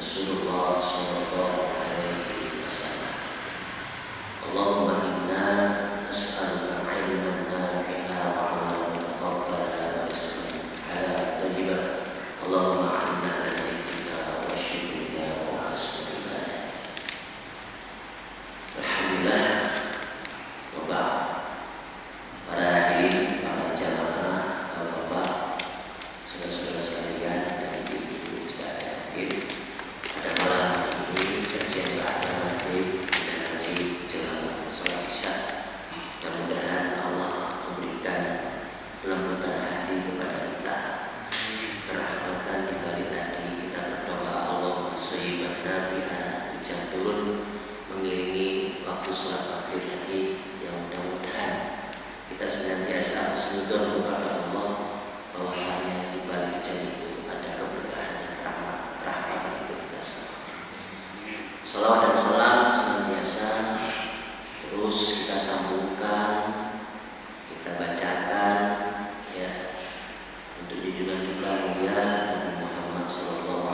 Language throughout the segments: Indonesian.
Rasulullah sallallahu alaihi wasallam. Allahumma inna nas'aluka 'ilman nafi'an wa 'amalan mutaqabbalan wa rizqan halalan thayyiban. Allahumma 'inna 'ala dhikrika wa syukrika wa husni ibadatik. Alhamdulillah wa ba'd. Para hadirin, para jamaah, bapak-bapak, saudara-saudara sekalian, dan ibu-ibu juga ada hadir pada malam ini kajian ba'da maghrib dan nanti jelang sholat isya. Mudah-mudahan Allah memberikan kelembutan hati kepada kita, kerahmatan di balik tadi. Kita berdoa Allahumma sayyiban nafi'an, hujan turun mengiringi waktu sholat maghrib tadi, yang mudah-mudahan kita senantiasa husnuzon kepada Allah bahwasanya di balik hujan itu ada keberkahan dan rahmatan untuk kita semua. Salawat dan salam senantiasa terus kita sambungkan, kita bacakan ya, untuk junjungan kita mulia Nabi Muhammad SAW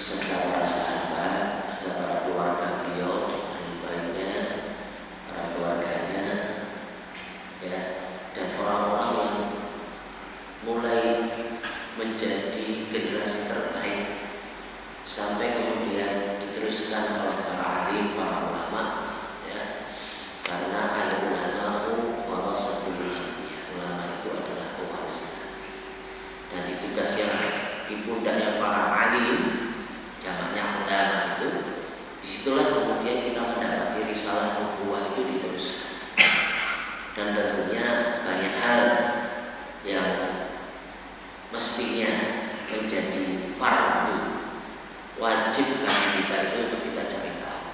beserta para sahabat, beserta para keluarga beliau, ahli baitnya, para keluarganya, ya, dan orang-orang yang mulai menjadi generasi terbaik sampai kemudian diteruskan oleh para alim, para ulama, ya, karena al ulama'u warasatul anbiya, ulama itu adalah pewarisnya, dan ditugaskan di pundaknya para alim, jamaknya ulama itu. Disitulah kemudian kita mendapati risalah nubuwah itu diteruskan, dan tentunya banyak hal yang mestinya menjadi fardu wajib bagi kita itu untuk kita cari tahu.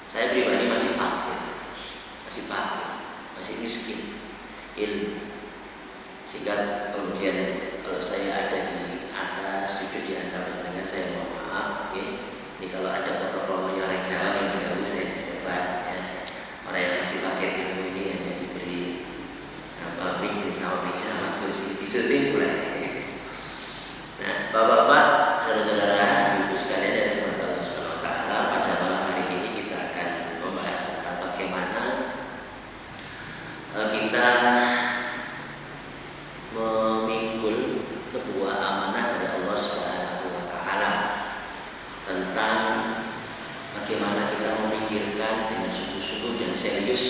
Saya pribadi masih fakir, masih miskin ilmu, sehingga kemudian kalau saya ada di atas, duduk di antara dengan saya mohon maaf, ya. Ini kalau ada protokol yang jalan yang saya di depan, ya. Orang yang masih pakai ilmu ini hanya diberi mic ini sama meja sama kursi, disuting pula. Nah, bapak-bapak, saudara-saudara, ibu sekalian dari Allah Subhanahu wa taala, pada malam hari ini kita akan membahas tentang bagaimana kita memikul sebuah amanah dari Allah Subhanahu wa taala, tentang bagaimana kita memikirkan dengan sungguh-sungguh dan serius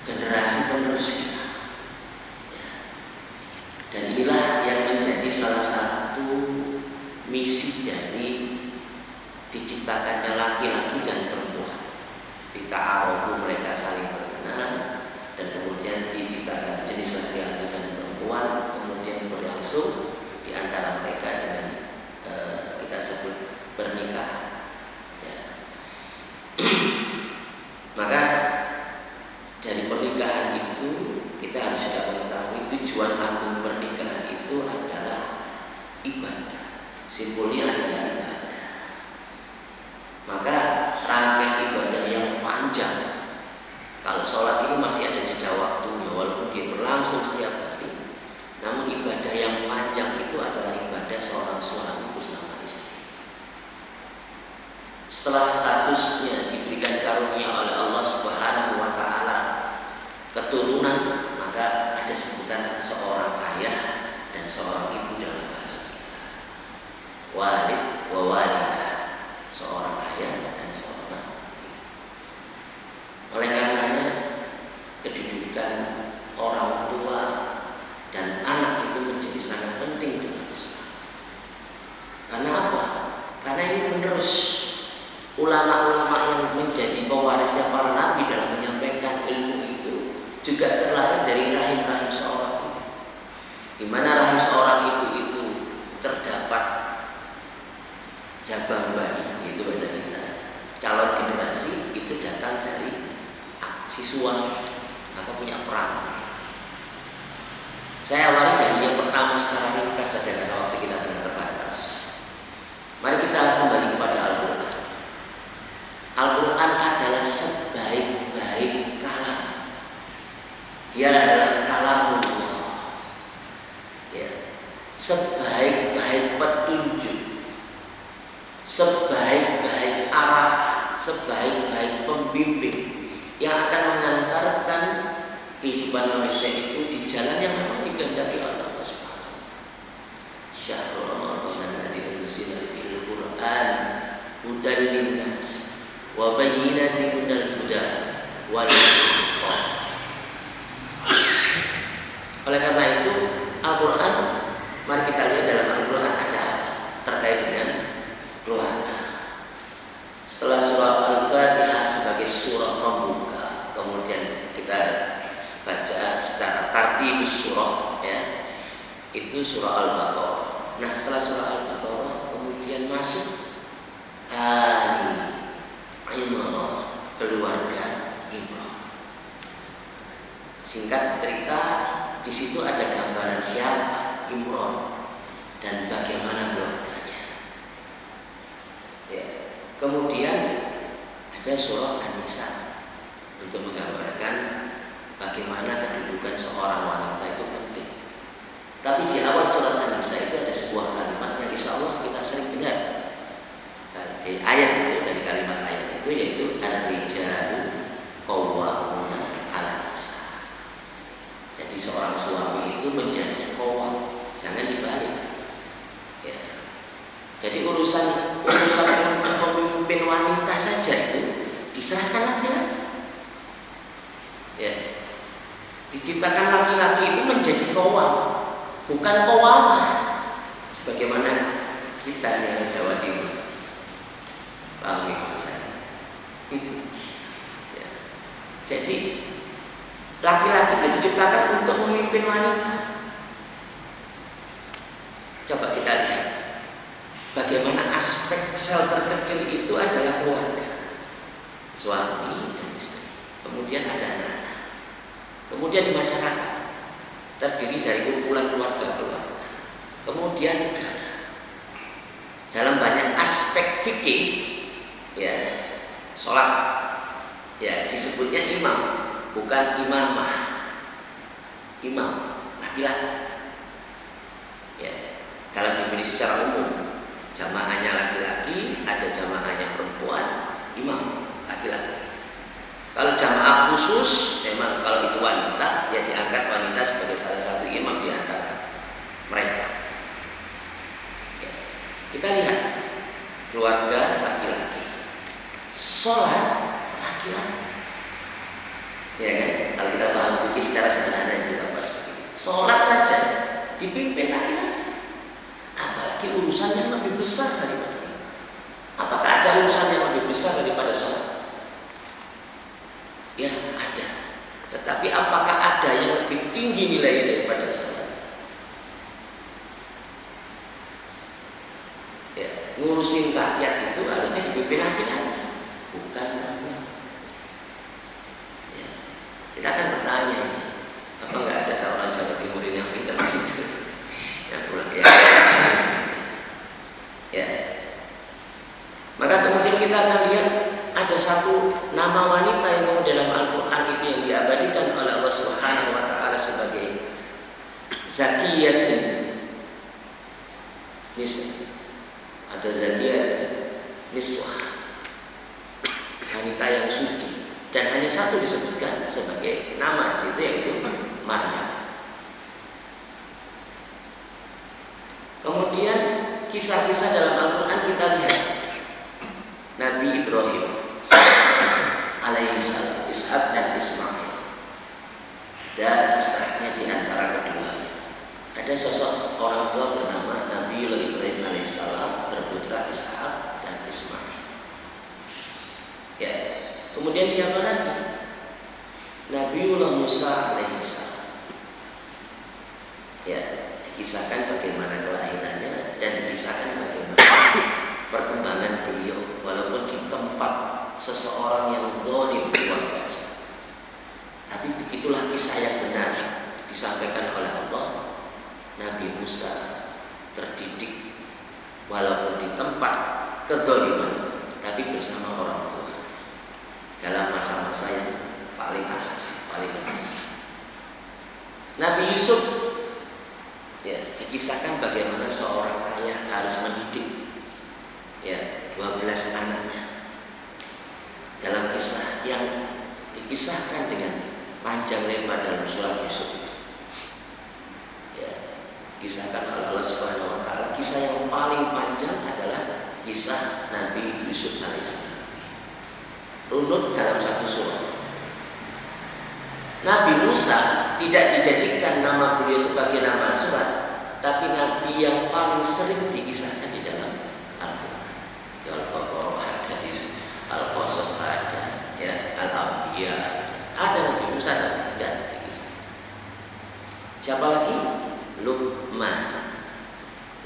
generasi penerus kita. Dan inilah yang menjadi salah satu misi dari diciptakannya laki-laki dan perempuan. Dita'arufu, mereka saling berkenalan, dan kemudian diciptakan jenis laki-laki dan perempuan, kemudian berlangsung di antara mereka dengan kita sebut pernikahan, ya. Maka dari pernikahan itu kita harus sudah mengetahui tujuan agung pernikahan itu adalah ibadah. Simpulnya adalah ibadah. Maka rangkaian ibadah yang panjang. Kalau sholat ini masih ada jeda waktunya, walaupun dia berlangsung setiap hari, namun ibadah yang panjang itu adalah ibadah seorang suami bersama istri. Setelah statusnya diberikan karunia oleh Allah Subhanahu wa taala keturunan, maka ada sebutan seorang ayah dan seorang ibu dalam bahasa kita. Walid wa walidah, seorang ayah dan seorang ibu. Oleh karenanya kedudukan orang tua dan anak itu menjadi sangat penting dalam Islam. Karena apa? Karena ini penerus ulama-ulama yang menjadi pewarisnya para nabi dalam menyampaikan ilmu itu juga terlahir dari rahim-rahim seorang ibu. Di mana rahim seorang ibu itu terdapat jabang bayi, itu bahasa kita. Calon generasi itu datang dari siswa, maka punya peran. Saya awali dari yang pertama secara ringkas saja karena waktu kita sangat terbatas. Mari kita kembali kepada Al-Quran. Al-Quran adalah sebaik-baik kalam. Dia adalah kalamullah, ya, sebaik sebaik-baik petunjuk, sebaik-baik arahan, sebaik-baik pembimbing yang akan mengantarkan kehidupan manusia itu di jalan yang memang dikehendaki oleh Allah Subhanahu wa taala. Syahrul Ramadan alladzi unzila fihil Qur'an hudan linnas wa bayyinatin minal huda wal furqan. Oleh karena itu Al-Quran, mari kita lihat dalam Al-Quran ada apa terkait dengan keluarga. Setelah surah Al-Fatihah sebagai surah pembuka, kemudian kita baca secara tartib surah, ya, itu surah Al-Baqarah. Nah, setelah surah Al-Baqarah kemudian masuk Ali Imran, keluarga Imran. Singkat cerita, di situ ada gambaran siapa Imran dan bagaimana keluarganya. Ya. Kemudian ada surah An-Nisa untuk menggambarkan bagaimana kedudukan seorang wanita itu penting. Tapi di awal surah An-Nisa itu ada sebuah kalimat yang insya Allah kita sering dengar. Dari ayat itu, dari kalimat ayat itu, yaitu ar-rijalu qawwamuna 'alan nisa. Jadi seorang suami itu menjadi qawwam, jangan dibalik. Ya. Jadi urusan untuk memimpin wanita saja itu diserahkan laki-laki. Ya. Diciptakan laki-laki itu menjadi qawwam, bukan qawwamah. Sebagaimana kita di Jawa Timur. Paham maksud saya? Ya. Jadi laki-laki itu diciptakan untuk memimpin wanita. Coba kita lihat bagaimana aspek sel terkecil itu adalah keluarga, suami dan istri. Kemudian ada anak-anak. Kemudian di masyarakat terdiri dari kumpulan keluarga-keluarga. Kemudian negara. Dalam banyak aspek fikih, ya, sholat, ya, disebutnya imam, bukan imamah. Imam laki-laki. Ya, dalam definisi secara umum, jamaahnya laki-laki, ada jamaahnya perempuan, imam laki-laki. Kalau jamaah khusus, memang kalau itu wanita, ya diangkat wanita sebagai salah satu imam di antara mereka. Ya. Kita lihat keluarga laki-laki, sholat laki-laki. Ya kan? Kalau kita paham fikih secara sederhana yang kita bahas begini, sholat saja dipimpin laki-laki. Apalagi urusan yang lebih besar daripada ini. Apakah ada urusan yang lebih besar daripada sholat? Ya, ada. Tetapi apakah ada yang lebih tinggi nilainya daripada sholat? Ya, ngurusin rakyat itu harusnya dipimpin laki-laki, bukan perempuan. Ya, kita akan bertanya ini, apa nggak ada orang Jawa Timur ini yang pintar-pintar yang pulang ya? Ya. Maka kemudian kita akan lihat ada satu nama wanita yang kemudian dalam Al-Quran itu yang diabadikan oleh Allah Subhanahu wa taala sebagai Zakiyatun Niswa atau Zakiyatun Niswa, wanita yang suci, dan hanya satu disebutkan sebagai nama itu, yaitu Maryam. Kemudian kisah-kisah dalam Al-Quran kita lihat Nabi Ibrahim alaihissalam, Ishak dan Ismail, dan kisahnya di antara keduanya. Ada sosok orang tua bernama Nabi Ibrahim alaihissalam, berputra Ishak dan Ismail. Ya, kemudian siapa lagi? Nabiullah Musa alaihissalam. Ya, dikisahkan bagaimana kelahirannya dan dikisahkan bagaimana perkembangan beliau, walaupun di tempat seseorang yang zalim luar biasa. Tapi begitulah kisah yang benar disampaikan oleh Allah. Nabi Musa terdidik walaupun di tempat kezaliman, tapi bersama orang tua dalam masa-masa yang paling asas, paling mendasar. Nabi Yusuf, ya, dikisahkan bagaimana seorang ayah harus mendidik ya 12 anaknya dalam kisah yang dipisahkan dengan panjang lebar dalam surat Yusuf itu. Ya, kisahkan oleh Allah Subhanahu wa taala. Kisah yang paling panjang adalah kisah Nabi Yusuf alaihissalam. Runut dalam satu surah. Nabi Musa tidak dijadikan nama beliau sebagai nama surat, tapi nabi yang paling sering dikisahkan di dalam Al-Quran. Di Al-Baqarah ada, di Al-Qasas ada, ya, Al-Anbiya ada, Nabi Musa dan tidak dikisah. Siapa lagi? Luqman.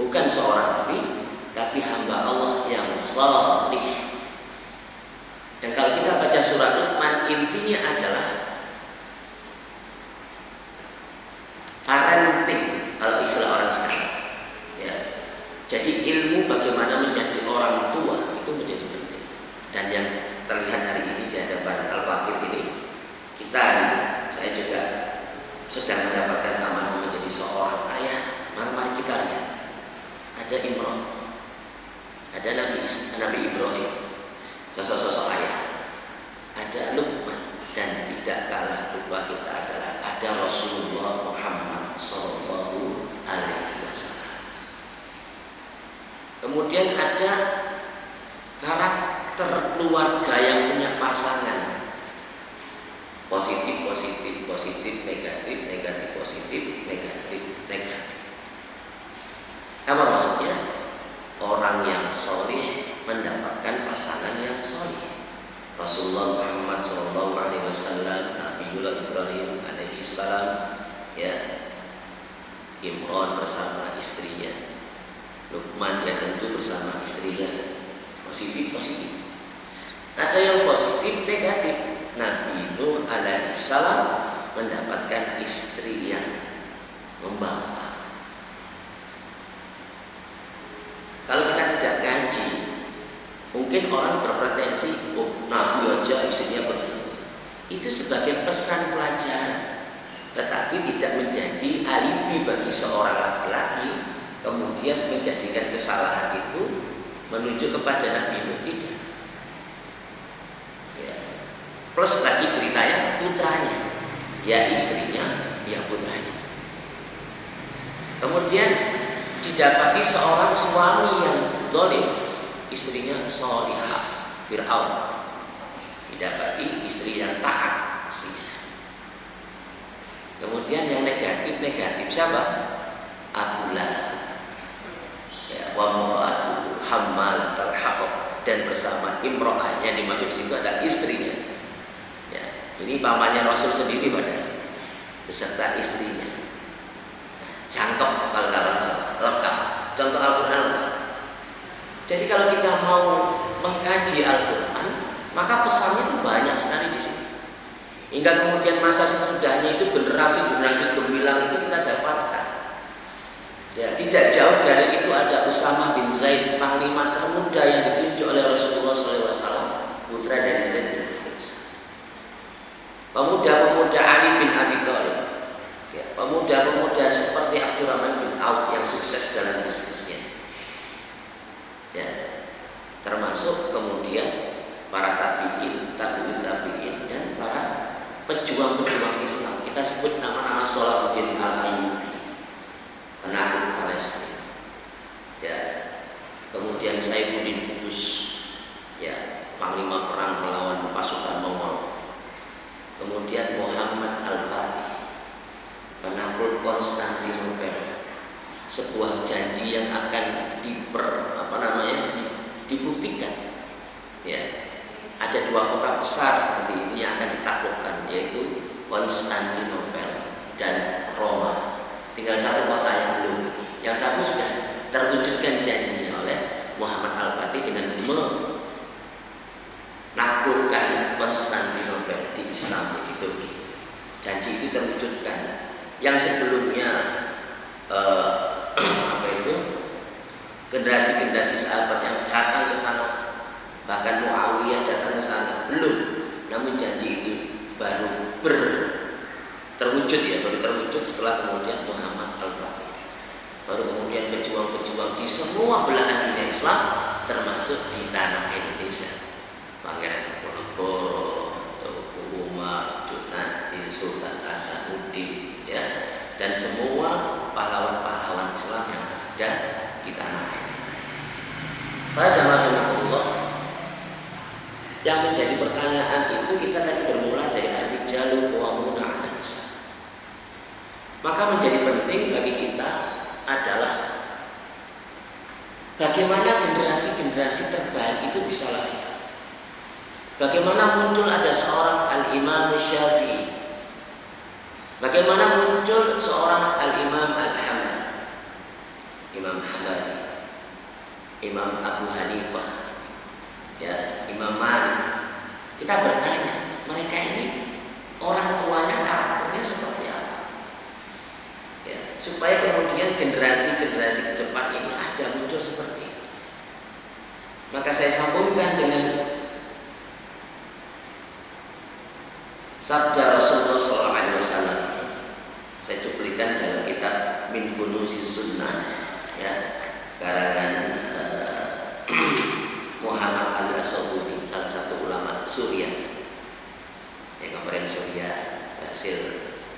Bukan seorang nabi, tapi hamba Allah yang salih. Dan kalau kita baca surat Luqman, intinya adalah parenting kalau istilah orang sekarang. Ya. Jadi ilmu bagaimana menjadi orang tua itu menjadi penting. Dan yang terlihat hari ini di hadapan Al-Fakir ini, kita nih, saya juga sedang mendapatkan amanah menjadi seorang ayah. Mari kita lihat. Ada Imran, ada Nabi Ibrahim, sosok-sosok ayah. Ada Luqman, dan tidak kalah lupa kita adalah ada Rasulullah Muhammad Sallallahu Alaihi Wasallam. Kemudian ada karakter keluarga yang punya pasangan, positif, negatif, positif, negatif. Apa maksudnya? Orang yang soleh mendapatkan pasangan yang soleh. Rasulullah Muhammad Sallallahu Alaihi Wasallam, Nabiullah Ibrahim alaihi salam, ya, Imran bersama istrinya, Luqman ya tentu bersama istrinya, positif. Ada yang positif, negatif. Nabi Nuh alaihi salam mendapatkan istri yang membangkang. Kalau kita tidak ngaji, mungkin orang berpretensi, oh Nabi aja istrinya begitu. Itu sebagai pesan pelajaran, tetapi tidak menjadi alibi bagi seorang laki-laki kemudian menjadikan kesalahan itu menuju kepada Nabi Nuh, tidak. Ya. Plus lagi ceritanya putranya, ya istrinya, ya putranya. Kemudian didapati seorang suami yang zalim, istrinya sholihah, Fir'aun. Didapati istri yang taat aslinya. Kemudian yang negatif siapa? Abu Lahab. Ya, wa ma'atu hammalatal hatab, dan bersama imro'ah yang dimaksud di situ adalah istrinya. Ya, ini pamannya Rasul sendiri padahal beserta istrinya. Nah, jangkep kalau lengkap. Contoh Al-Quran. Jadi kalau kita mau mengkaji Al-Quran, maka pesannya itu banyak sekali di sini. Hingga kemudian masa sesudahnya itu generasi gemilang itu kita dapatkan. Ya, tidak jauh dari itu ada Usamah bin Zaid, panglima termuda yang ditunjuk oleh Rasulullah SAW, putra dari Zaid bin Harits. Pemuda-pemuda Ali bin Abi Thalib, ya, pemuda-pemuda seperti Abdurrahman bin Auf yang sukses dalam bisnisnya. Ya, termasuk kemudian para tabi'in, dan para pejuang-pejuang Islam. Kita sebut nama-nama Salahuddin Al-Ayyubi, penakluk Palestina. Ya, kemudian Saifuddin Qutuz, ya, panglima perang melawan pasukan Mongol. Kemudian Muhammad Al-Fatih, penakluk Konstantinopel. Sebuah janji yang akan dibuktikan. Ya, ada dua kota besar nanti ini yang akan ditaklukkan, yaitu Konstantinopel dan Roma. Tinggal satu kota yang belum. Yang satu sudah terwujudkan janjinya oleh Muhammad Al-Fatih dengan menaklukkan Konstantinopel di Istanbul, di Turki. Janji itu terwujudkan. Yang sebelumnya generasi-generasi sahabat yang datang ke sana, bahkan Muawiyah datang ke sana, belum. Namun janji itu baru terwujud setelah kemudian Muhammad Al-Fatih. baru kemudian pejuang-pejuang di semua belahan dunia Islam, termasuk di tanah Indonesia. Pangeran Diponegoro, Teuku Umar, Junadi, Sultan Hasanuddin, ya, dan semua pahlawan-pahlawan Islam yang ada di tanah air. Para jamaah rahimakumullah, yang menjadi pertanyaan itu kita tadi bermula dari ar-rijalu qawwamuna 'alan nisa. Maka menjadi penting bagi kita adalah bagaimana generasi-generasi terbaik itu bisa lahir. Bagaimana muncul ada seorang Al-Imam Syafi'i, bagaimana muncul seorang Al-Imam Al-Hambali, Imam Hambali, Imam Abu Hanifah, ya, Imam Malik. Kita bertanya, mereka ini orang tuanya karakternya seperti apa? Ya, supaya kemudian generasi-generasi ke depan ini ada muncul seperti itu. Maka saya sambungkan dengan sabda Rasulullah SAW. Saya cuplikan dalam kitab Min Kunuzis Sunnah, ya, karangan Muhammad Ali As-Sabuni, salah satu ulama Suriah. Yang kemarin Suriah berhasil,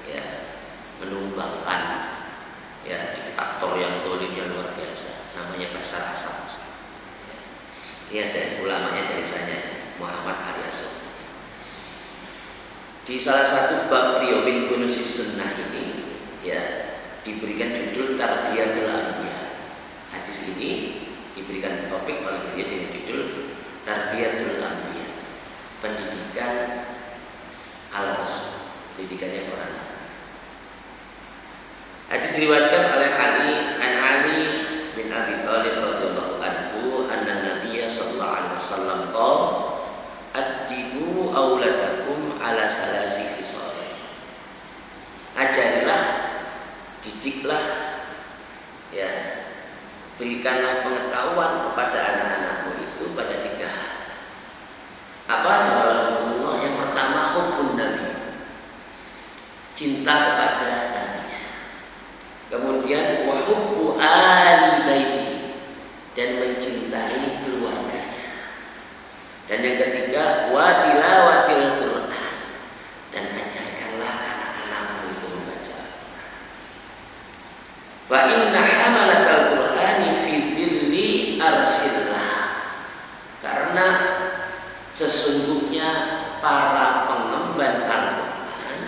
ya, menumbangkan, ya, diktator yang dolim yang luar biasa, namanya Bashar Assad. Ini ada ulamanya dari saya, Muhammad Ali As-Sabuni. Di salah satu bab beliau Min Kunuzis Sunnah ini, ya, diberikan judul Tarbiyatul Anbiya. Hadis ini diberikan topik oleh beliau dengan judul Tarbiyatul Anbiya, pendidikan ala Rasul, pendidikannya para nabi. Hadis diriwayatkan oleh Ali bin Abi Thalib radhiyallahu anhu, anna Nabiyya sallallahu alaihi wasallam qala addibu auladakum ala salasi khisal. Ajarilah, didiklah, ya, berikanlah pengetahuan kepada anak-anakmu itu pada 3 hal. Apa? Jawabannya yang pertama, hubbun nabi, cinta kepada nabi. Kemudian wa hubbu ali baiti, dan mencintai keluarganya. Dan yang ketiga, wa tilawatil Quran, dan ajarkanlah anak-anakmu itu membaca. Fa inna hamalatal Qur'ani fi dhilli arsillah, karena sesungguhnya para pengemban Al-Quran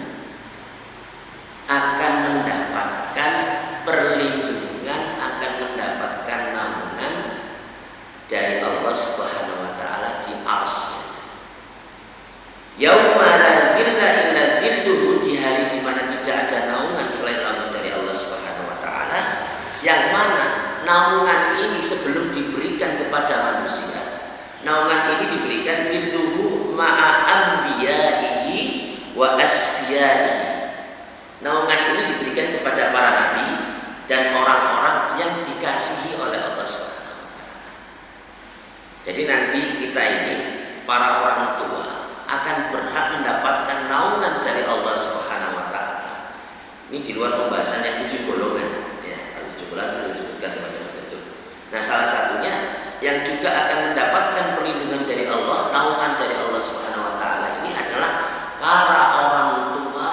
akan mendapatkan perlindungan, akan mendapatkan naungan dari Allah Subhanahu wa taala di arsy. Yauma la zilla illa zilluhu, di hari di mana tidak ada naungan selain naungan dari Allah Subhanahu wa taala, yang mana naungan ini sebelum diberikan kepada manusia, naungan ini diberikan zilluhu ma'a anbiya'ihi wa asfiyaihi. Naungan ini diberikan kepada para nabi dan orang-orang yang dikasihi oleh Allah Subhanahu wa taala. Jadi nanti kita ini, para orang tua, akan berhak mendapatkan naungan dari Allah Subhanahu wa taala. Ini di luar pembahasan yang 7 golongan, ya. Kalau 7 golongan itu disebutkan macam-macam itu. Nah, salah satunya yang juga akan mendapatkan perlindungan dari Allah, naungan dari Allah Subhanahu wa taala ini adalah para orang tua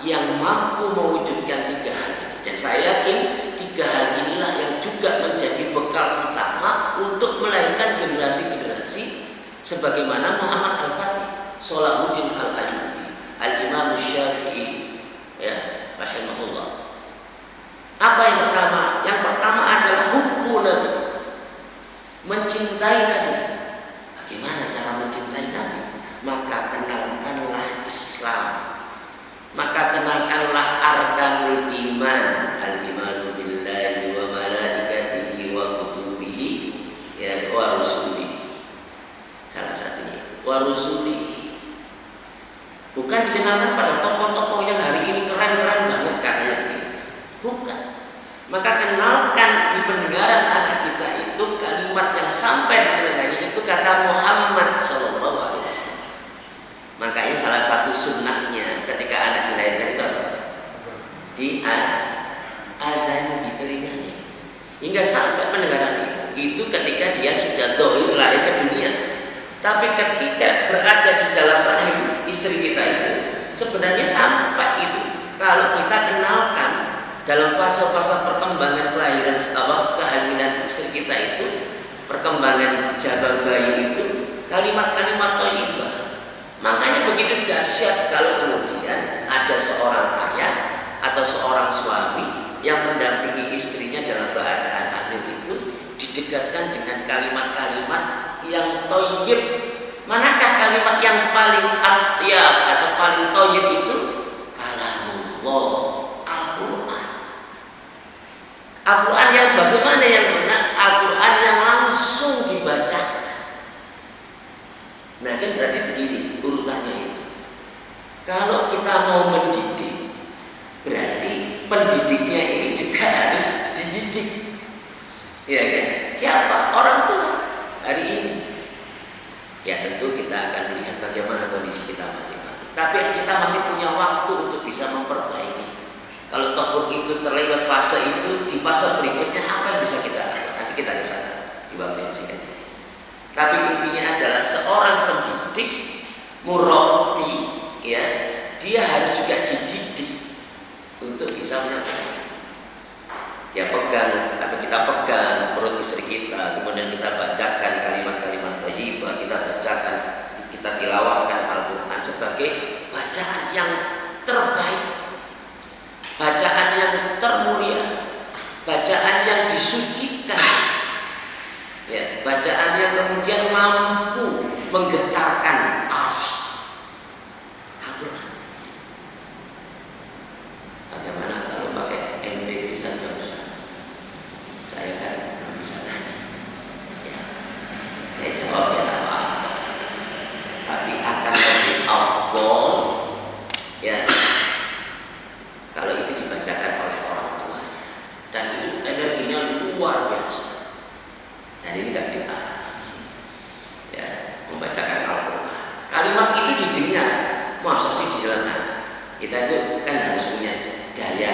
yang mampu mewujudkan 3 hal ini. Dan saya yakin 3 hal inilah yang juga menjadi bekal utama untuk melahirkan generasi-generasi sebagaimana Muhammad Al-Fatih, Salahuddin Al-Ayyubi, Al-Imam Syafi'i, ya, rahimahullah. Apa yang pertama? Yang pertama adalah hubbu nabi, mencintai Nabi. Bagaimana cara mencintai Nabi? Maka kenalkanlah Islam, maka kenalkanlah arkanul iman, al-imanu billahi wa malaikatihi wa kutubihi, ya, wa rusulihi. Salah satunya wa rusulihi. Bukan dikenalkan pada tokoh-tokoh yang hari ini keren-keren banget katanya begitu. Bukan. Maka kenalkan di pendengaran anak kita itu kalimat yang sampai di telinganya itu kata Muhammad Sallallahu Alaihi Wasallam. Makanya salah satu sunnahnya ketika anak dilahirkan itu di azan di telinganya itu. hingga sampai pendengaran itu ketika dia sudah dohir lahir ke dunia. Tapi ketika berada di dalam rahim istri kita itu sebenarnya sampai itu. Kalau kita kenalkan dalam fase-fase perkembangan kelahiran kehamilan istri kita itu, perkembangan janin bayi itu, kalimat-kalimat thayyibah. Makanya begitu dahsyat kalau kemudian ada seorang ayah atau seorang suami yang mendampingi istrinya dalam keadaan hamil itu didekatkan dengan kalimat-kalimat yang thayyib. Manakah kalimat yang paling atyab atau paling thayyib itu? Kalamullah, Al-Quran. Al-Quran yang bagaimana yang benar? Al-Quran yang langsung dibacakan. Nah kan berarti begini urutannya itu. Kalau kita mau mendidik, berarti pendidiknya ini juga harus dididik. Ya kan? Siapa? Orang tua hari ini. Ya tentu kita akan melihat bagaimana kondisi kita masing-masing. Tapi kita masih punya waktu untuk bisa memperbaiki. Kalau toh itu terlewat fase itu, di fase berikutnya apa yang bisa kita lakukan? Nanti kita ke sana di waktu yang singkat. Tapi intinya adalah seorang pendidik, murabbi, ya, dia harus juga dididik untuk bisa menyampaikan. Dia pegang atau kita pegang perut istri kita, kemudian kita bacakan kalimat-kalimat thayyibah, kita bacakan, kita tilawahkan Al-Quran sebagai bacaan yang terbaik, bacaan yang termulia, bacaan yang disucikan, ya, bacaan yang kemudian mampu menggetarkan arsy. Al-Quran. Bagaimana kalau pakai MP3 saja Ustaz? Saya kan belum bisa ngaji. Ya, saya jawab ya apa-apa. Tapi akan lebih afdol, ya, kalau itu dibacakan oleh orang tua, dan itu energinya luar biasa. Dan ini kan kita, ya, membacakan Al-Quran. Kalimat itu didengar, masa sih di dalam kita itu kan harus punya daya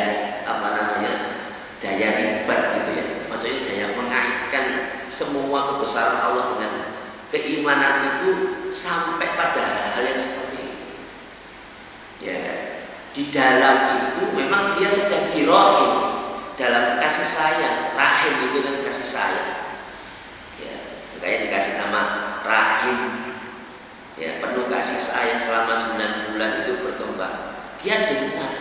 daya ribat gitu ya. Maksudnya daya mengaitkan semua kebesaran Allah dengan keimanan itu sampai pada hal-hal yang seperti itu. Ya kan? Di dalam itu memang dia sedang dirahim dalam kasih sayang. Rahim itu kan kasih sayang. Ya, makanya dikasih nama rahim. Ya, penuh kasih sayang selama 9 bulan itu berkembang. Dia dengar,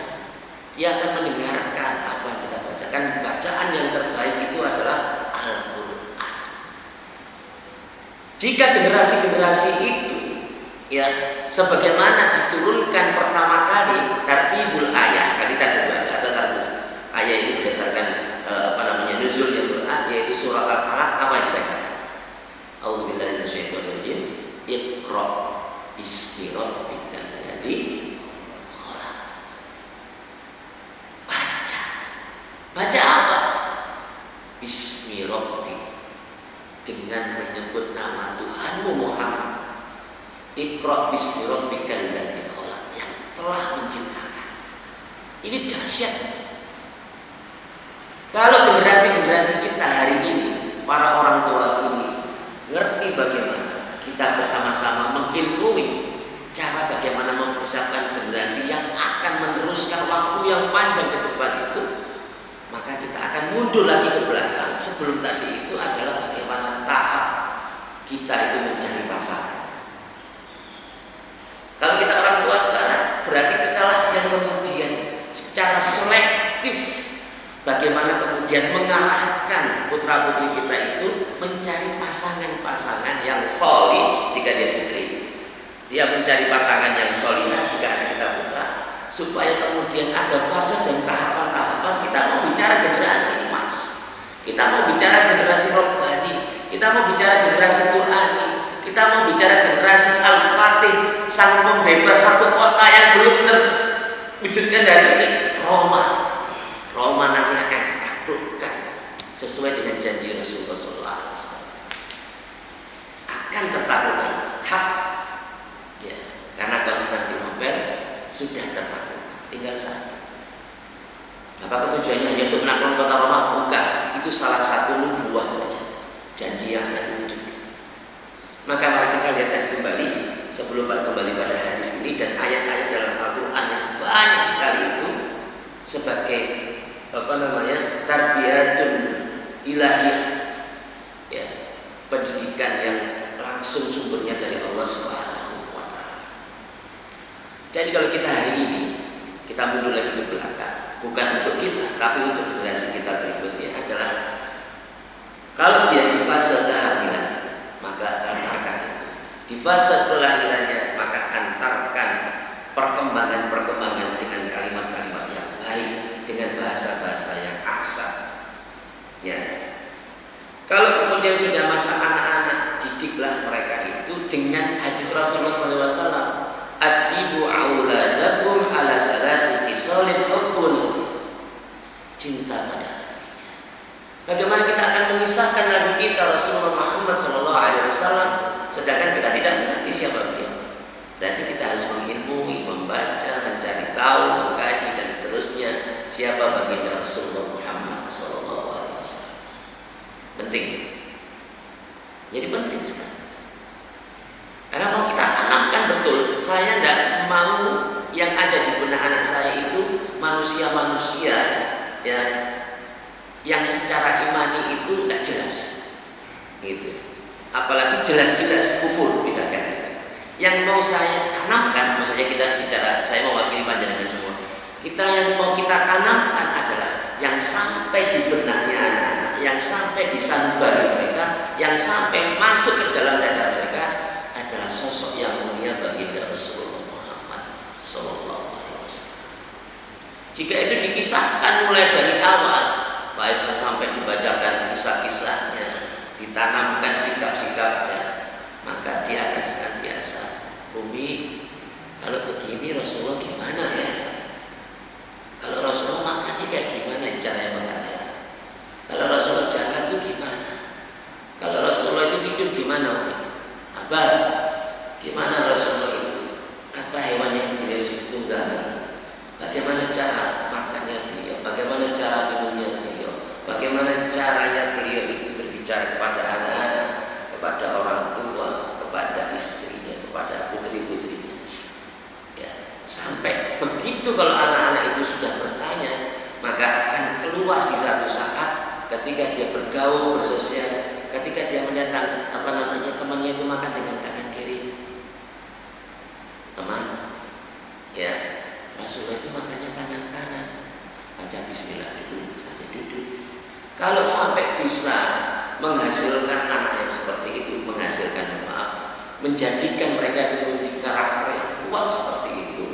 dia akan mendengarkan apa yang kita bacakan. Bacaan yang terbaik itu adalah Al-Quran. Jika generasi-generasi itu, ya, sebagaimana diturunkan pertama kali tartibul ayah, kali tartibul ayah atau tartibul ayah ini berdasarkan nuzulnya Quran, yaitu surah Al-Alaq, apa yang dikatakan? A'udzubillahi minasyaitonirrajim. Iqra bismi rabbikal ladzi khalaq. Baca apa? Bismi rabbik, dengan menyebut nama Tuhanmu Muhammad. Iqra bismi rabbikal ladzi khalaq, yang telah menciptakan. Ini dahsyat. Kalau generasi-generasi kita hari ini, para orang tua ini ngerti bagaimana kita bersama-sama mengilmui cara bagaimana mempersiapkan generasi yang akan meneruskan waktu yang panjang ke depan itu, maka kita akan mundur lagi ke belakang. Sebelum tadi itu adalah bagaimana tahap kita itu mencari pasangan. Kalau kita orang tua sekarang, berarti kitalah yang kemudian secara selektif bagaimana kemudian mengarahkan putra-putri kita itu mencari pasangan-pasangan yang solih jika dia putri, dia mencari pasangan yang solihah jika anak kita putra, supaya kemudian ada fase dan tahapan-tahapan. Kita mau bicara generasi emas, kita mau bicara generasi robbani, kita mau bicara generasi Qurani, kita mau bicara generasi Al-Fatih, sang pembebas satu kota yang belum terwujudkan dari ini. Roma nanti akan ditaklukkan sesuai dengan janji Rasulullah SAW. Akan tertaklukkan hak, ya, karena Konstantinopel sudah tertaklukkan, tinggal satu. Apakah tujuannya hanya untuk menaklukkan kota Roma? Bukan, itu salah satu sebelum kembali pada hadis ini dan ayat-ayat dalam Al-Quran yang banyak sekali itu sebagai tarbiyatun ilahiyah, ya, pendidikan yang langsung sumbernya dari Allah Subhanahu wa Ta'ala. Jadi kalau kita hari ini kita mundur lagi ke belakang, bukan untuk kita tapi untuk generasi kita berikutnya, adalah kalau dia di fase kehamilan maka antarkan itu, di fase kelahirannya maka antarkan perkembangan dengan kalimat-kalimat yang baik, dengan bahasa-bahasa yang asal, ya. Kalau kemudian sudah masa anak-anak, didiklah mereka itu dengan hadis Rasulullah SAW, adibu auladakum ala salasi khisalin hubbun, cinta pada nabinya. Bagaimana kita akan mengisahkan Nabi kita Rasulullah Muhammad SAW sedangkan kita tidak mengerti siapa beliau? Berarti kita harus mengilmui, membaca, mencari tahu, mengkaji dan seterusnya siapa baginda Rasulullah Muhammad SAW. Penting. Jadi penting sekali. Karena mau kita tanamkan betul, saya tidak mau yang ada di benak anak saya itu manusia-manusia yang secara imani itu tidak jelas, gitu. Apalagi jelas-jelas kufur misalkan. Yang mau saya tanamkan, maksudnya kita bicara, saya mewakili panjenengan semua. Kita yang mau kita tanamkan adalah yang sampai di benaknya anak-anak, yang sampai di sanubari mereka, yang sampai masuk ke dalam dada mereka adalah sosok yang mulia baginda Rasulullah Muhammad SAW. Jika itu dikisahkan mulai dari awal, baik sampai dibacakan kisah-kisahnya, ditanamkan sikap-sikapnya, maka dia akan senantiasa, Umi, kalau begini Rasulullah gimana ya? Kalau Rasulullah makannya kayak gimana caranya makannya? Kalau Rasulullah jalan itu gimana? Kalau Rasulullah itu tidur gimana, Umi? Apa? Gimana Rasulullah itu? Apa hewan yang beliau tunggangi? Bagaimana cara makannya beliau? Bagaimana cara minumnya beliau? Bagaimana caranya beliau itu berbicara kepada anak-anak, kepada orang tua, kepada istrinya, kepada putri-putrinya. Ya, sampai begitu kalau anak-anak itu sudah bertanya, maka akan keluar di satu saat ketika dia bergaul, bersosial, ketika dia melihat temannya itu makan dengan tangan kiri. Teman, ya, Rasulullah itu makannya tangan kanan. Baca bismillah dulu sampai duduk. Kalau sampai bisa menghasilkan anak yang seperti itu, menjadikan mereka itu memiliki karakter yang kuat seperti itu,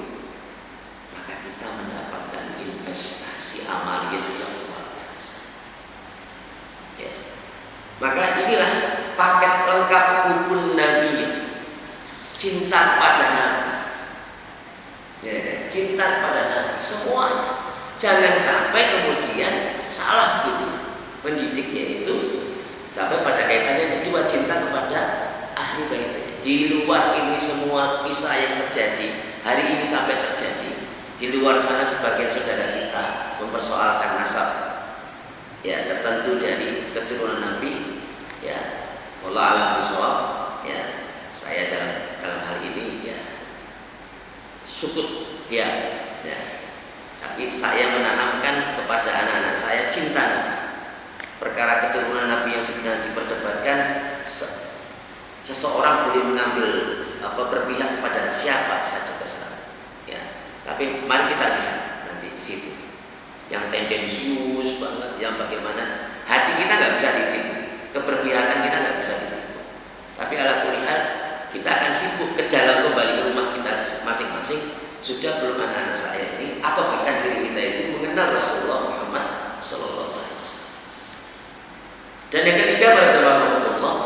maka kita mendapatkan investasi amaliyah yang luar biasa. Ya. Maka inilah paket lengkap hukum Nabi, cinta pada Nabi, ya, cinta pada Nabi semuanya. Jangan sampai kemudian salah gitu mendidiknya itu, sampai pada kaitannya kedua cinta kepada ahli bait. Di luar ini semua kisah yang terjadi hari ini sampai terjadi, di luar sana sebagian saudara kita mempersoalkan nasab, ya, tertentu dari keturunan Nabi, ya, wallahu a'lam bishawab. Ya, saya dalam hal ini ya sukut dia, ya. Tapi saya menanamkan kepada anak-anak saya cinta Nabi. Perkara keturunan Nabi yang sebenarnya diperdebatkan, seseorang boleh mengambil berpihak kepada siapa saja terserah. Ya, tapi mari kita lihat nanti di situ. Yang tendensius banget, yang bagaimana hati kita nggak bisa ditipu, keberpihakan kita nggak bisa ditipu. Tapi ala kulli hal kita akan sibuk ke dalam kembali ke rumah kita masing-masing. Sudah belum anak-anak saya ini atau bahkan diri kita itu mengenal Rasulullah Muhammad Sallallahu Alaihi Wasallam. Dan yang ketiga para jamaah Allah,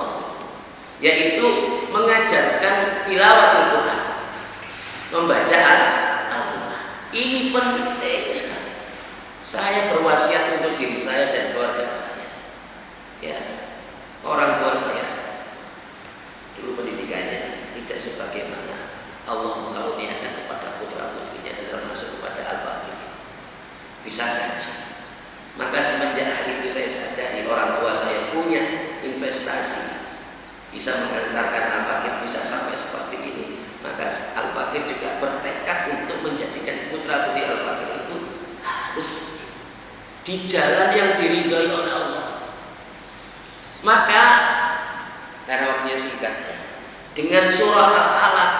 yaitu mengajarkan tilawatul Quran, membaca Al-Quran. Ini penting sekali. Saya berwasiat untuk diri saya dan keluarga saya. Ya, orang tua saya dulu pendidikannya tidak sebagaimana Allah mengaruniakan kepada putra-putrinya dan termasuk kepada Al-Baqir. Bisa ngaji. Maka semenjak hari itu saya sadari orang tua saya punya investasi, bisa mengantarkan Al-Baqir bisa sampai seperti ini. Maka Al-Baqir juga bertekad untuk menjadikan putra-putri Al-Baqir itu harus di jalan yang diridhoi oleh Allah. Maka karena waktunya singkat ya, dengan surah Al-Alaq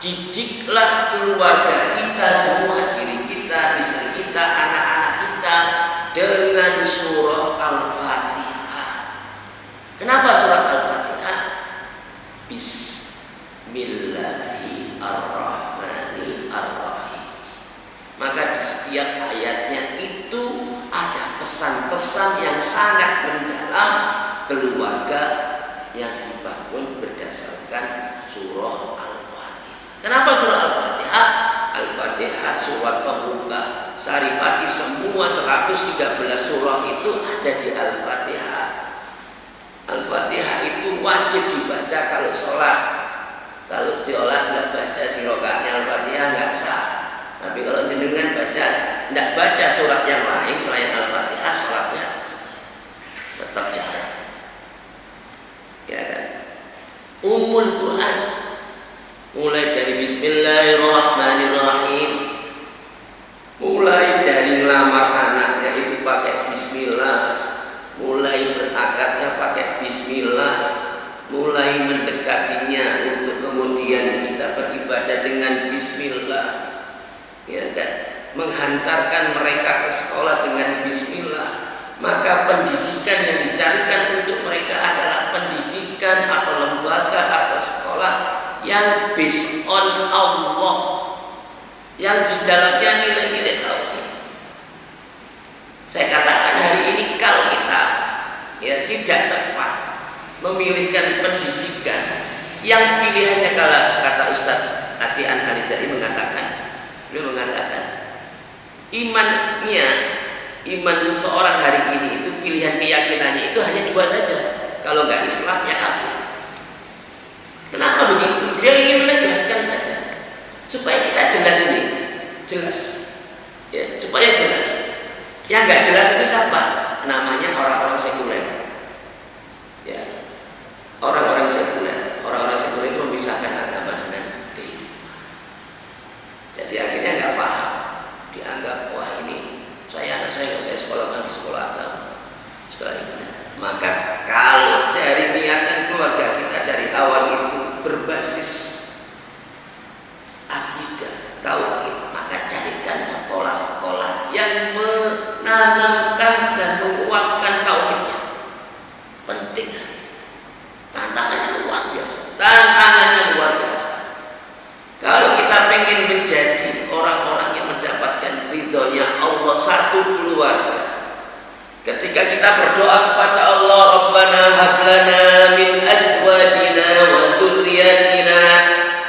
didiklah keluarga kita semua, diri kita, istri kita, anak-anak kita dengan surah Al-Fatihah. Kenapa surah Al-Fatihah? Bismillahirrahmanirrahim. Maka di setiap ayatnya itu ada pesan-pesan yang sangat mendalam keluarga yang dibangun berdasarkan surah Al-Fatihah. Kenapa surah Al-Fatihah? Al-Fatihah surat pembuka. Saripati semua 113 surah itu ada di Al-Fatihah. Al-Fatihah itu wajib dibaca kalau sholat. Kalau sholat nggak baca di rakaatnya Al-Fatihah nggak sah. Tapi kalau jenengan baca, nggak baca surat yang lain selain Al-Fatihah, sholatnya tetap jalan. Ya kan? Ummul Quran, mulai dari Bismillahirrahmanirrahim, mulai dari ngelamar anaknya itu pakai Bismillah, mulai berakadnya pakai Bismillah, mulai mendekatinya untuk kemudian kita beribadah dengan Bismillah, ya kan? Menghantarkan mereka ke sekolah dengan Bismillah. Maka pendidikan yang dicarikan untuk mereka adalah pendidikan atau lembaga atau sekolah yang based on Allah, yang di dalamnya nilai-nilai tauhid. Saya katakan hari ini kalau kita ya tidak tepat memilihkan pendidikan yang pilihannya, kalau kata Ustadz Atian Halidai beliau mengatakan iman seseorang hari ini itu pilihan keyakinannya itu hanya dua saja. Kalau nggak Islam ya kafir. Kenapa begitu? Beliau ingin menegaskan saja supaya kita jelas ini, jelas, ya, supaya jelas. Yang nggak jelas itu siapa? Namanya orang-orang sekuler. Ya, orang-orang sekuler. Orang-orang sekuler itu memisahkan agama dengan kehidupan. Jadi akhirnya nggak paham, dianggap wah ini anak saya nggak saya sekolahkan di sekolah agama, sekolah ini. Maka kalau dari niatan keluarga kita dari awal itu berbasis akidah tauhid, maka carikan sekolah-sekolah yang menanamkan dan menguatkan tauhidnya. Penting. Tantangannya luar biasa. Kalau kita pengen menjadi orang-orang yang mendapatkan ridhonya Allah, satu keluarga, ketika kita berdoa kepada Allah, Rabbana hablana min azwajina wa dzurriyyatina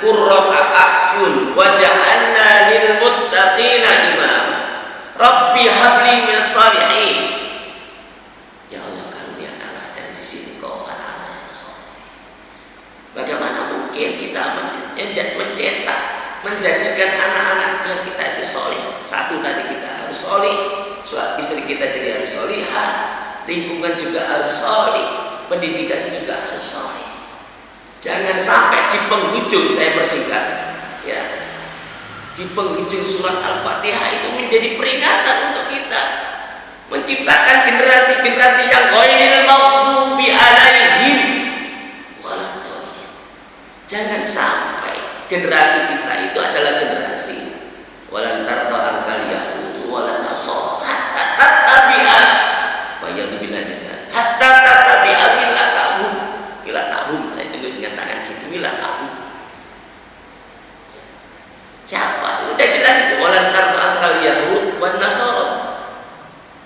qurrata a'yun waj'alna lil muttaqina imama. Rabbi habli minas shalihin. Ya Allah, karuniakanlah dari sisi Engkau anak-anak yang saleh. Bagaimana mungkin kita mencetak, menjadikan anak-anak yang kita itu soleh? Satu tadi kita harus soleh, istri kita jadi harus solihah, lingkungan juga harus soleh, pendidikan juga harus soleh. Jangan sampai di penghujung, saya persingkat, ya, di penghujung surat Al-Fatihah itu menjadi peringatan untuk kita menciptakan generasi-generasi yang ghairil maghdubi alaihim waladhdallin. Jangan sampai generasi kita itu adalah generasi walan tarda ankal yahudu walan nasara hatta tattabi'a hatta tattabi'a millatahum. Saya tunggu dengan tangan kiri, millatahum. Siapa? Udah jelas itu walan tarda ankal yahud wan nasara.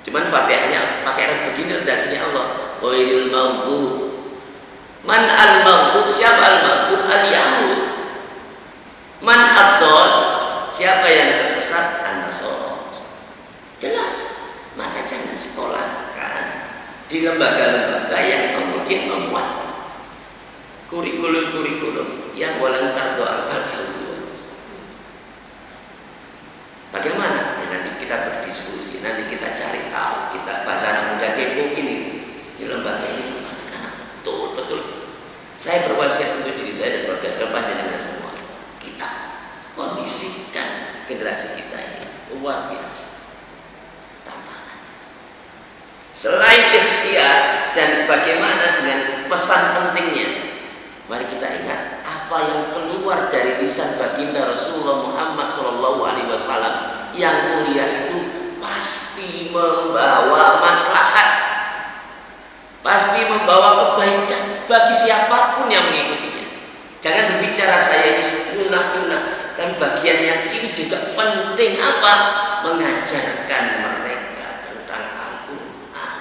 Cuman Fatihahnya pakai begini redaksinya Allah. Ghairil maghdub. Man al-maghdub, siapa al-maghdub? Al-yahud. Man ad-dall, siapa yang tersesat? An-nasara. Jelas. Maka jangan sekolahkan di lembaga-lembaga yang kemudian memuat kurikulum-kurikulum yang walan tarda ankal yahud. Bagaimana? Ya, nanti kita berdiskusi, nanti kita cari tahu, kita bahasa anak muda kepo ini lembaga ini gimana? Karena betul saya berwasiat untuk diri saya dan keluarga panjenengan semua. Kita mengkondisikan generasi kita ini luar biasa tantangannya. Selain ikhtiar dan bagaimana dengan pesan pentingnya, mari kita ingat apa yang keluar dari lisan baginda Rasulullah Muhammad SAW yang mulia itu pasti membawa maslahat, pasti membawa kebaikan bagi siapapun yang mengikutinya. Jangan berbicara saya ini nyunah-nyunah, tapi bagian yang ini juga penting apa? Mengajarkan mereka tentang Al-Quran.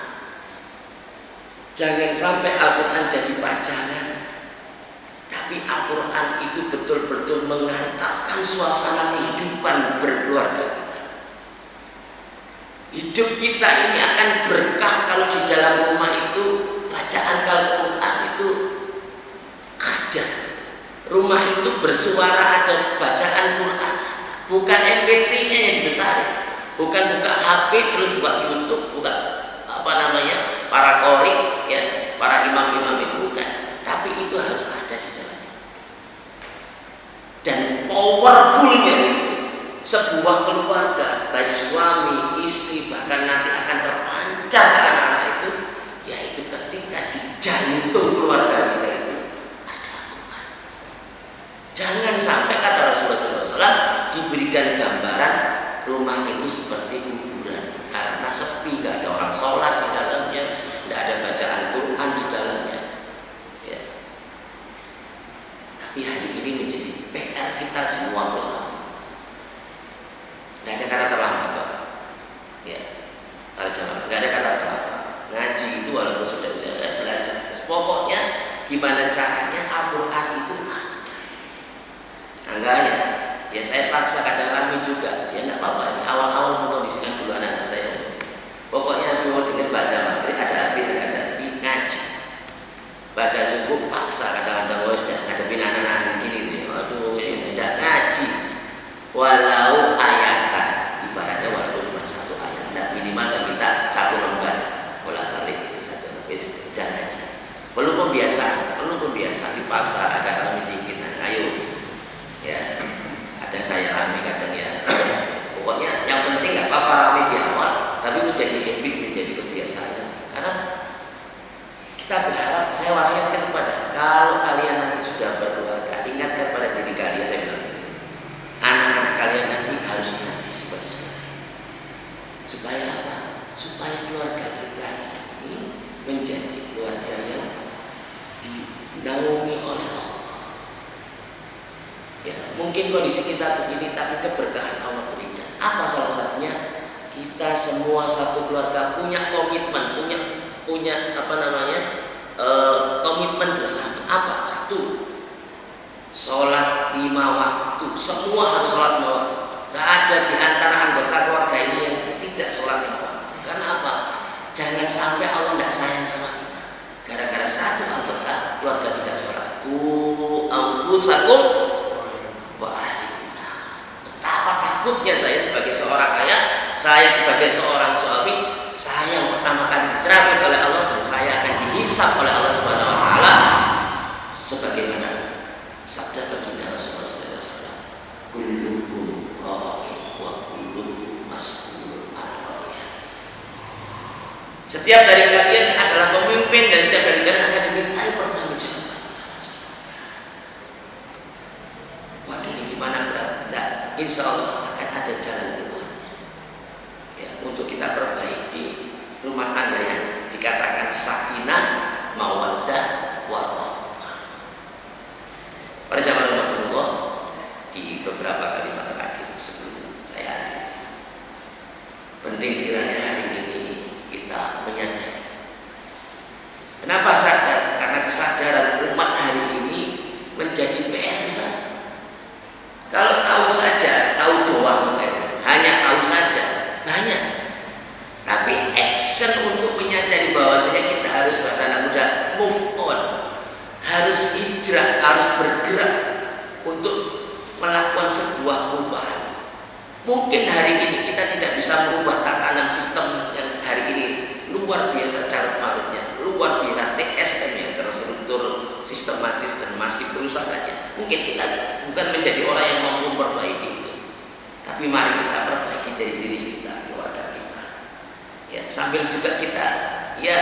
Jangan sampai Al-Quran jadi pacaran, tapi Al-Quran itu betul-betul mengantarkan suasana kehidupan berkeluarga kita. Hidup kita ini akan berkah kalau di dalam rumah itu bacaan Al-Quran itu ada. Rumah itu bersuara, ada bacaan Quran, bukan MP3-nya yang dibesarin, bukan buka HP terus buka YouTube, buka para qori ya, para imam-imam itu bukan, tapi itu harus ada di dalamnya. Dan powerfulnya itu sebuah keluarga, baik suami, istri, bahkan nanti akan terpancar ke anak-anak itu, yaitu ketika di jantung keluarga kita itu ada Al-Quran. Jangan sampai kata Rasulullah SAW diberikan gambaran rumah itu seperti kuburan karena sepi, gak ada orang sholat di dalamnya, gak ada bacaan Quran di dalamnya. Ya. Tapi hari ini menjadi PR kita semua bersama. Gak ada kata terlambat, Pak. Ya, para jamaah, gak ada kata terlambat. Ngaji itu walaupun sudah bisa belajar, pokoknya gimana caranya Al-Quran itu ada. Enggak ya saya paksa kadang Rami juga, ya nggak apa-apa. Ini awal-awal mengkondisikan dulu anak saya. Pokoknya mau dengan baca maghrib ada api ngaji. Baca subuh paksa kadang-kadang sudah ngadepin anak-anak gini tuh. Waduh ini tidak ngaji. Walau ayatan, ibaratnya walaupun cuma satu ayat, tidak minimal saya minta satu lembar bolak-balik itu satu lembar, sudah ngaji. Perlu pembiasaan, dipaksa agak Rami dikit. Nah, ayo. Ya, ada saya rame kadang ya. Pokoknya yang penting nggak apa-apa rame di awal, tapi menjadi habit, menjadi kebiasaan. Karena kita berharap, saya wasiatkan kepada kalau kalian nanti sudah berkeluarga, ingatkan pada diri kalian, saya bilang anak-anak kalian nanti harus ngaji seperti sekarang. Supaya apa? Supaya keluarga kita ini menjadi keluarga yang dinaungi oleh Allah. Ya, mungkin kondisi kita begini, tapi keberkahan Allah berikan. Apa salah satunya? Kita semua satu keluarga punya komitmen, punya komitmen bersama. Apa? Satu, sholat 5 waktu. Semua harus sholat 5 waktu. Gak ada di antara anggota keluarga ini yang tidak sholat 5 waktu. Karena apa? Jangan sampai Allah tidak sayang sama kita gara-gara satu anggota keluarga tidak sholat. Anfusakum wa ahlikum. Betapa takutnya saya sebagai seorang ayah, saya sebagai seorang suami, saya yang pertama kali dicerahkan oleh Allah dan saya akan dihisab oleh Allah Subhanahu wa taala sebagaimana sabda baginda Rasulullah sallallahu alaihi wasallam, kullukum ra'in wa kullukum mas'ulun 'an ra'iyatihi. Setiap dari kalian adalah pemimpin dan setiap dari kalian akan dimintai pertanggungjawaban. Waduh, ini gimana berat? Nah, insya Allah akan ada jalan keluar ya, untuk kita perbaiki rumah tangga yang dikatakan sakinah, mawaddah, warahmah. Para jamaah rahmatullah, di beberapa kalimat terakhir sebelum saya akhiri, penting kiranya hari ini kita menyadari. Kenapa sadar? Karena kesadaran umat hari ini menjadi PR besar. Kalau tahu saja, tahu doang, hanya tahu saja banyak. Tapi action untuk menyadari bahwasanya kita harus bahasa anak muda move on, harus hijrah, harus bergerak untuk melakukan sebuah perubahan. Mungkin hari ini kita tidak bisa merubah tatanan sistem yang hari ini luar biasa carut marutnya, luar biasa TSM yang terstruktur sistematis dan masif kerusakannya. Mungkin kita bukan menjadi orang yang mampu memperbaiki itu, tapi mari kita perbaiki dari diri kita, keluarga kita. Ya, sambil juga kita ya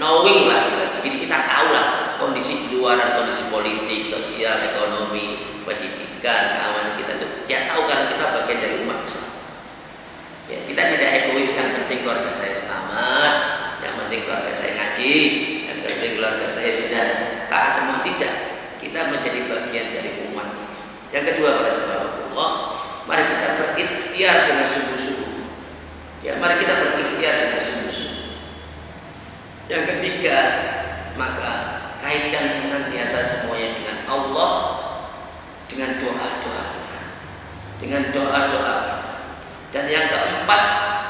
knowing lah jadi kita tahu lah kondisi di luar, kondisi politik, sosial, ekonomi, pendidikan, keamanan kita itu ya tahu karena kita bagian dari umat Islam. Ya, kita tidak egois, yang penting keluarga saya selamat, yang penting keluarga saya ngaji, yang penting keluarga saya sudah taat semua, tidak. Kita menjadi bagian dari umat ini. Yang kedua, para jemaah Allah, mari kita berikhtiar dengan sungguh-sungguh. Ya, mari kita berikhtiar dengan sungguh-sungguh. Yang ketiga, maka kaitkan senantiasa semuanya dengan Allah, dengan doa-doa kita, dengan doa-doa kita. Dan yang keempat,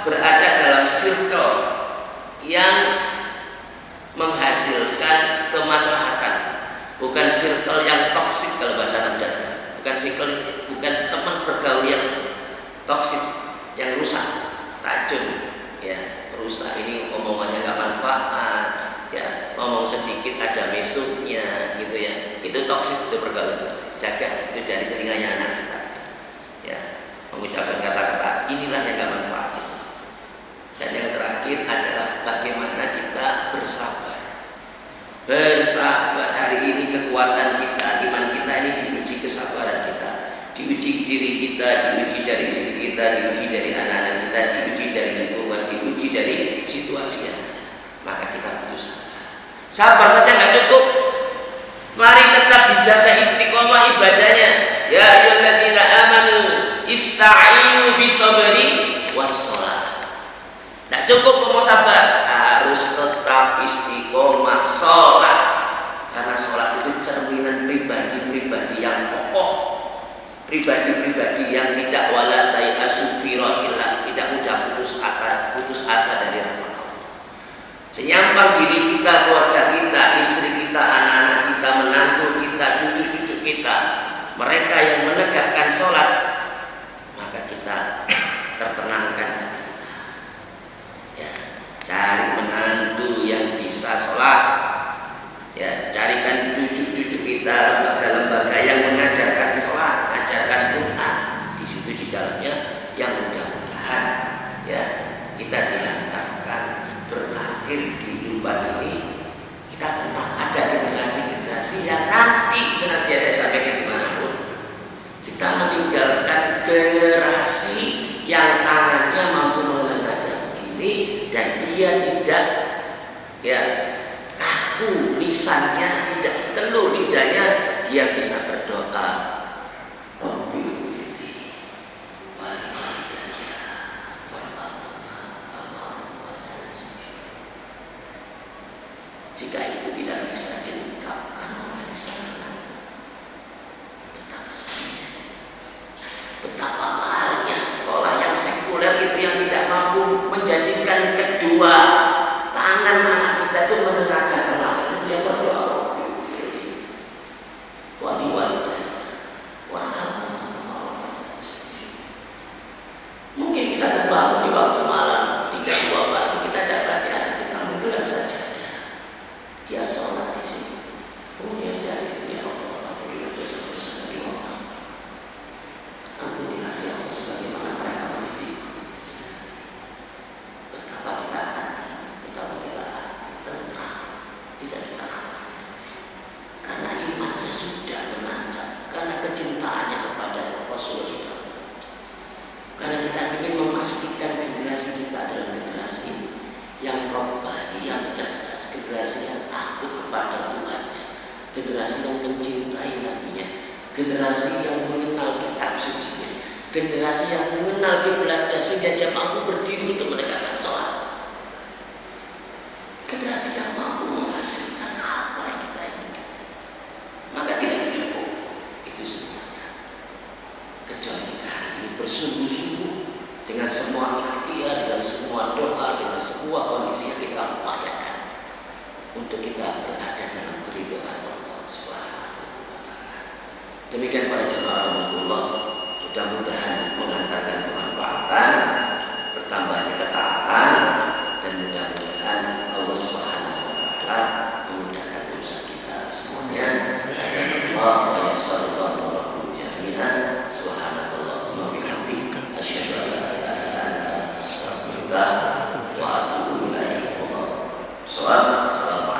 berada dalam circle yang menghasilkan kemaslahatan, bukan circle yang toksik kalau bahasa anak muda sekarang. Bukan circle, bukan teman bergaul yang toksik, yang rusak, racun, ya rusak. Ini omongannya nggak manfaat, ya ngomong sedikit ada mesuknya, gitu ya. Itu toksik, itu pergaulan toksik. Jaga itu dari telinganya anak kita, ya. Mengucapkan kata-kata inilah yang gak manfaat itu. Dan yang terakhir adalah bagaimana kita bersabar. Bersabar. Hari ini kekuatan kita, iman kita ini diuji kesabaran kita, diuji diri kita, diuji dari istri kita, diuji dari anak-anak kita, diuji dari lingkungan, diuji dari situasi yang ada. Maka kita butuh sabar. Sabar saja gak cukup. Mari tetap dijaga istiqomah ibadahnya. Ya ayyuhalladzina amanu ista'inu bisabri wassalah. Tidak cukup mau sabar, harus tetap istiqomah sholat. Karena sholat itu cerminan pribadi-pribadi yang kokoh, pribadi-pribadi yang tidak wala tai'asu birahillah, tidak mudah putus asa dari rahmat Allah. Senyampang diri kita, keluarga kita, istri kita, anak-anak kita, menantu kita, cucu-cucu kita, mereka yang menegakkan sholat, maka kita tertenangkan hati kita. Ya, cari menantu yang bisa sholat. Ya, carikan cucu-cucu kita lembaga-lembaga yang mengajarkan sholat, mengajarkan Quran. Di situ di dalamnya yang mudah-mudahan ya kita dihantarkan berakhir kehidupan ini kita tenang, ada generasi-generasi yang nanti senantiasa saya sampaikan dimanapun kita meninggalkan generasi yang tangannya mampu mengenal nada begini dan dia tidak ya kaku, lisannya tidak keluh, lidahnya dia bisa berdoa. Jika itu tidak bisa diungkapkan oleh lisan, betapa sedihnya, betapa mahalnya sekolah yang sekuler itu yang tidak mampu menjadikan kedua tangan anak kita itu mendengarkan kelak itu dia berdoa wali-wali mungkin kita terbangun di waktu malam di jam 2 pagi kita dapati anak kita menggelar saja. Dia sholat di situ. Kemudian dari ya Allah, ampunilah dosa-dosa dari orang. Ampunilah ya Allah sebagaimana mereka mendidikku. Betapa kita hati, betapa kita hati tentram, tidak kita khawatir. Karena imannya sudah menancap, karena kecintaannya kepada Rasulullah sudah menancap. Karena kita ingin memastikan generasi kita adalah generasi yang robbani, yang cerdas, generasi yang takut kepada Tuhannya, generasi yang mencintai Nabi-Nya, generasi yang mengenal kitab suci-Nya, generasi yang mengenal kiblatnya sehingga dia mampu berdiri untuk menegakkan sholat, generasi yang mampu menghasilkan apa yang kita inginkan. Maka tidak cukup itu semuanya, kecuali kita hari ini bersungguh-sungguh dengan semua ikhtiar, dengan semua doa, dengan semua kondisi yang kita upayakan untuk kita berada dalam keridhaan Allah Subhanahu wa Ta'ala. Demikian para jemaah Allah, mudah-mudahan mengantarkan kemanfaatan, bertambahnya ketaatan, dan mudah-mudahan Allah Subhanahu wa Ta'ala memudahkan urusan kita semuanya. sholat